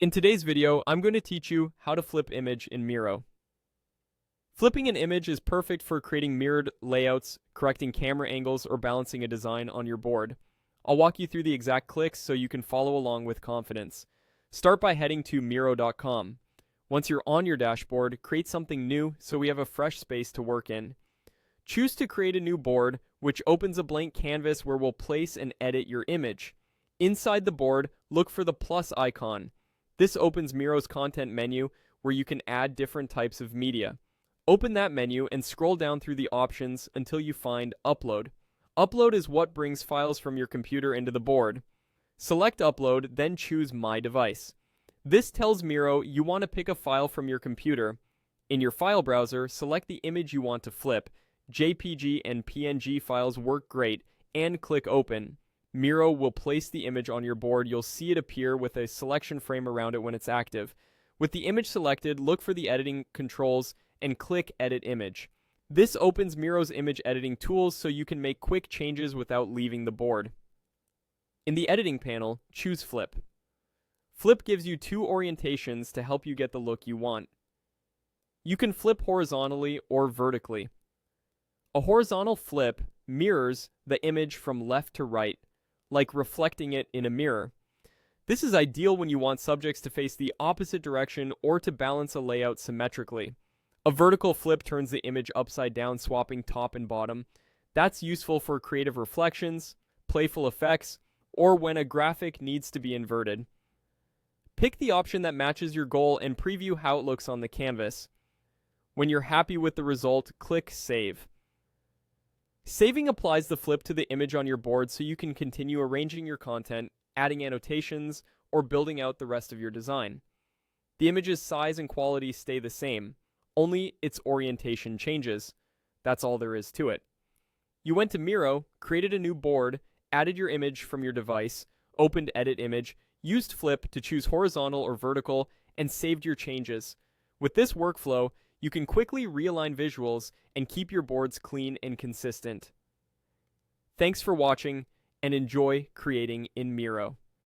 In today's video, I'm going to teach you how to flip image in Miro. Flipping an image is perfect for creating mirrored layouts, correcting camera angles, or balancing a design on your board. I'll walk you through the exact clicks so you can follow along with confidence. Start by heading to Miro.com. Once you're on your dashboard, create something new so we have a fresh space to work in. Choose to create a new board, which opens a blank canvas where we'll place and edit your image. Inside the board, look for the plus icon. This opens Miro's content menu where you can add different types of media. Open that menu and scroll down through the options until you find Upload. Upload is what brings files from your computer into the board. Select Upload, then choose My Device. This tells Miro you want to pick a file from your computer. In your file browser, select the image you want to flip. JPG and PNG files work great, and click Open. Miro will place the image on your board. You'll see it appear with a selection frame around it when it's active. With the image selected, look for the editing controls and click Edit Image. This opens Miro's image editing tools so you can make quick changes without leaving the board. In the editing panel, choose Flip. Flip gives you two orientations to help you get the look you want. You can flip horizontally or vertically. A horizontal flip mirrors the image from left to right, like reflecting it in a mirror. This is ideal when you want subjects to face the opposite direction or to balance a layout symmetrically. A vertical flip turns the image upside down, swapping top and bottom. That's useful for creative reflections, playful effects, or when a graphic needs to be inverted. Pick the option that matches your goal and preview how it looks on the canvas. When you're happy with the result, click Save. Saving applies the flip to the image on your board so you can continue arranging your content, adding annotations, or building out the rest of your design. The image's size and quality stay the same, only its orientation changes. That's all there is to it. You went to Miro, created a new board, added your image from your device, opened Edit Image, used Flip to choose horizontal or vertical, and saved your changes. With this workflow, you can quickly realign visuals and keep your boards clean and consistent. Thanks for watching, and enjoy creating in Miro.